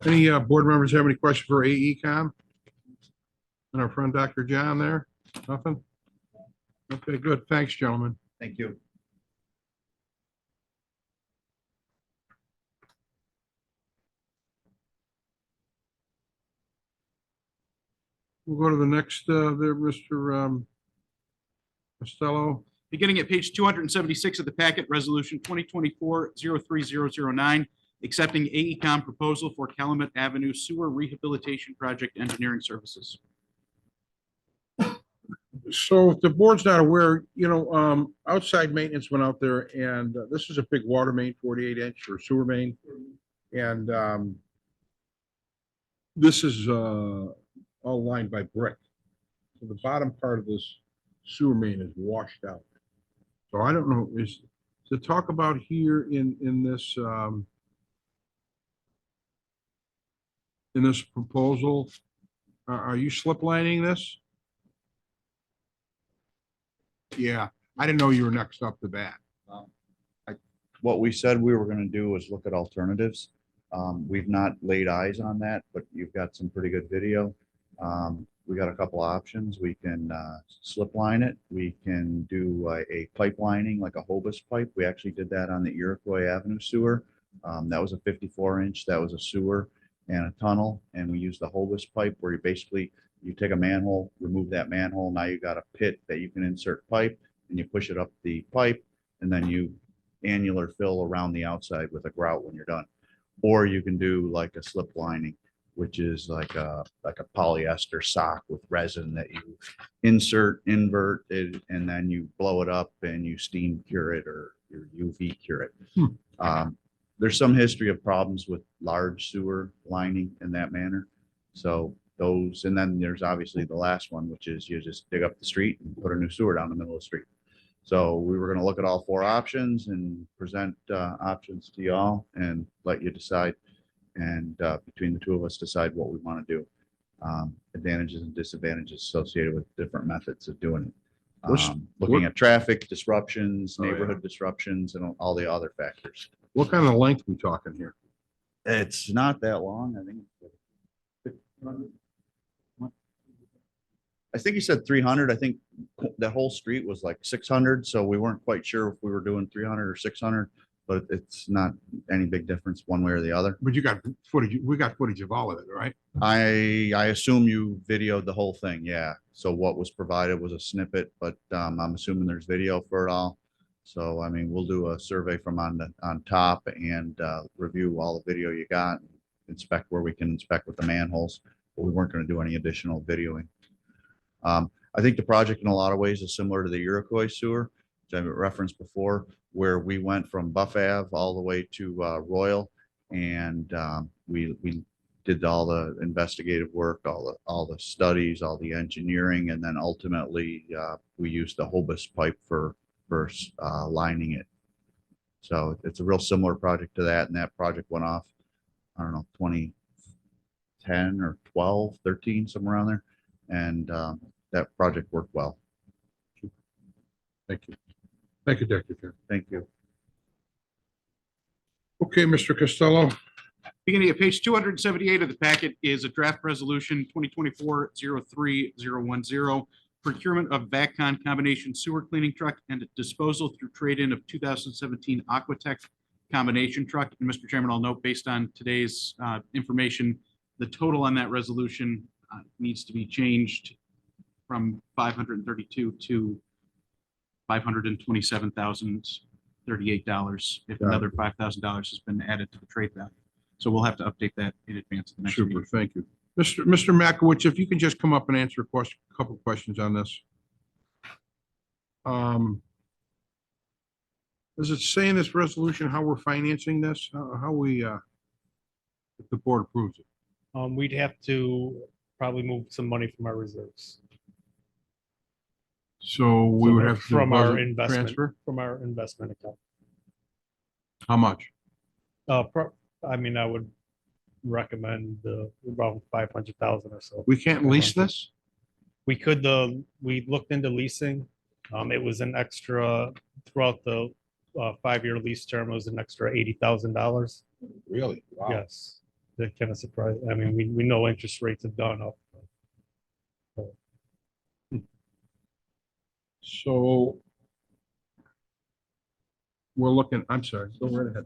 Any board members have any questions for AECom? And our friend Dr. John there? Nothing? Okay, good. Thanks, gentlemen. Thank you. We'll go to the next there, Mr. Costello. Beginning at page 276 of the packet, resolution 2024-03009, accepting AECom proposal for Calumet Avenue Sewer Rehabilitation Project Engineering Services. So if the board's not aware, outside maintenance went out there and this is a big water main, 48-inch or sewer main. And this is all lined by brick. So the bottom part of this sewer main is washed out. So I don't know, is to talk about here in this proposal, are you slip lining this? Yeah, I didn't know you were next up to bat. What we said we were gonna do was look at alternatives. We've not laid eyes on that, but you've got some pretty good video. We got a couple options. We can slip line it. We can do a pipe lining, like a Hobus pipe. We actually did that on the Iroquois Avenue sewer. That was a 54-inch. That was a sewer and a tunnel. And we used the Hobus pipe where you take a manhole, remove that manhole. Now you got a pit that you can insert pipe and you push it up the pipe and then you annular fill around the outside with a grout when you're done. Or you can do like a slip lining, which is like a polyester sock with resin that you invert it, and then you blow it up and you steam cure it or your UV cure it. There's some history of problems with large sewer lining in that manner. So those, and then there's obviously the last one, which is you just dig up the street and put a new sewer down the middle of the street. So we were going to look at all four options and present options to y'all and let you decide. And between the two of us, decide what we want to do. Advantages and disadvantages associated with different methods of doing it. Looking at traffic disruptions, neighborhood disruptions, and all the other factors. What kind of length we talking here? It's not that long. I think you said 300. I think the whole street was like 600. So we weren't quite sure if we were doing 300 or 600, but it's not any big difference one way or the other. But you got footage, we got footage of all of it, right? I assume you videoed the whole thing. Yeah. So what was provided was a snippet, but I'm assuming there's video for it all. So, I mean, we'll do a survey from on top and review all the video you got, inspect where we can inspect with the manholes, but we weren't going to do any additional videoing. I think the project in a lot of ways is similar to the Iroquois sewer, which I've referenced before, where we went from Buff Ave all the way to Royal, and we did all the investigative work, all the studies, all the engineering, and then ultimately we used the Hobus pipe for lining it. So it's a real similar project to that, and that project went off, I don't know, 2010 or 12, 13, somewhere around there, and that project worked well. Thank you. Thank you, Dr. Chair. Thank you. Okay, Mr. Costello. Beginning at page 278 of the packet is a draft resolution 2024-03010, procurement of VACCON combination sewer cleaning truck and disposal through trade-in of 2017 Aquatech combination truck. And Mr. Chairman, I'll note based on today's information, the total on that resolution needs to be changed from 532 to $527,038 if another $5,000 has been added to the trade value. So we'll have to update that in advance of the next Super, meeting. thank you. Mr. Makowitz, if you can just come up and answer a couple questions on this. Does it say in this resolution how we're financing this? How we, if the board approves it? We'd have to probably move some money from our reserves. So we would have to. From our budget investment, transfer? from our investment account. How much? I mean, I would recommend about 500,000 or so. We can't lease this? We could, we looked into leasing. It was an extra throughout the 5-year lease term, it was an extra $80,000. Really? Wow. Yes. That kind of surprised. I mean, we know interest rates have gone up. So we're looking, I'm sorry, go right ahead.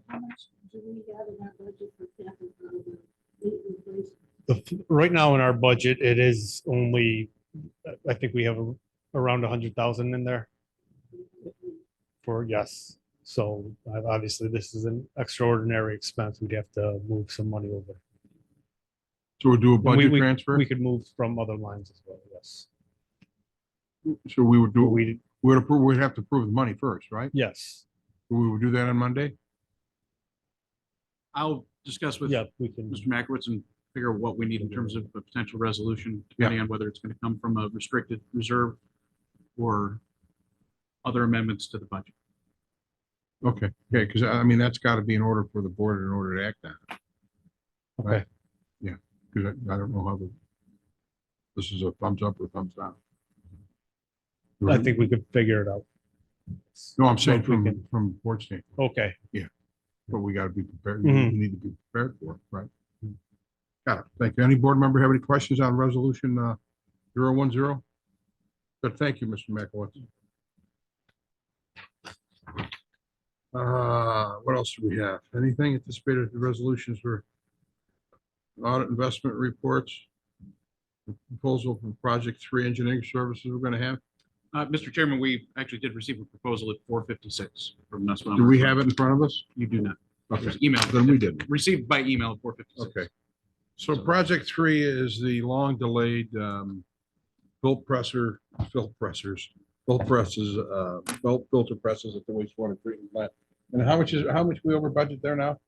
Right now in our budget, it is only, I think we have around 100,000 in there. Yes. So obviously this is an extraordinary expense. We'd have to move some money over. So we'll do a budget We transfer? could move from other lines as well, yes. So we would do, we would approve, we'd have to approve the money first, right? Yes. We would do that on Monday? I'll discuss with Yeah, we can. Mr. Makowitz and figure out what we need in terms of a potential resolution, depending on whether it's going to come from a restricted reserve or other amendments to the budget. Okay, because I mean, that's got to be in order for the board in order to act on it. Okay. Yeah, because I don't know how this is a thumbs up or thumbs down. I think we could figure it out. No, I'm saying If we can- from board standpoint, Okay. but we got to be prepared, Mhm. we need to be prepared for it, right? Got it. Thank you. Any board member have any questions on resolution 010? Good, thank you, Mr. Makowitz. What else do we have? Anything anticipated resolutions for audit investment reports? Proposal from Project 3 Engineering Services we're going to have? Mr. Chairman, we actually did receive a proposal at 4:56 from Nussbaum. Do we have it in front of us? You do not. It Okay, was emailed. then we didn't. Received by email at 4:56. Okay. So Project 3 is the long delayed filter presses, belt presses, belt filter presses at the wastewater treatment plant. And how much we over budget there now?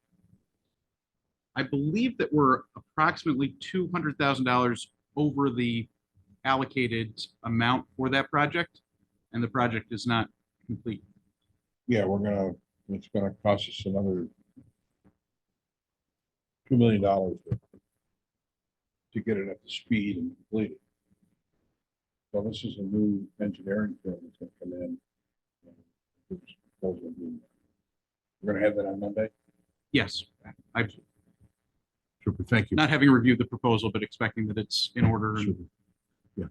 I believe that we're approximately $200,000 over the allocated amount for that project, and the project is not complete. Yeah, it's gonna cost us another $2 million to get it up to speed and complete it. So this is a new engineering firm that's gonna come in. We're gonna have that on Monday? Yes, I'm Super, thank you. not having reviewed the proposal, but expecting that it's in order. and Super. Yeah,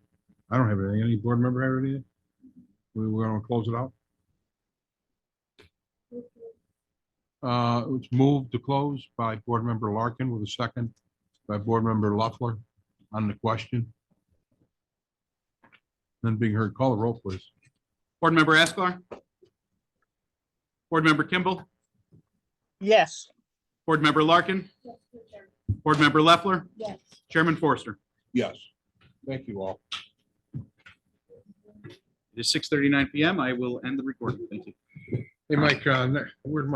I don't have anything. Any board member have anything? We're gonna close it out. It's moved to close by Board Member Larkin with a second by Board Member Loeffler on the question. Then being heard, call the roll, please. Board Member Asklar? Board Member Kimball? Yes. Board Member Larkin? Board Member Leffler? Yes. Chairman Forster? Yes. Thank you all. It is 6:39 PM. I will end the recording. Thank you. Hey, Mike, where's my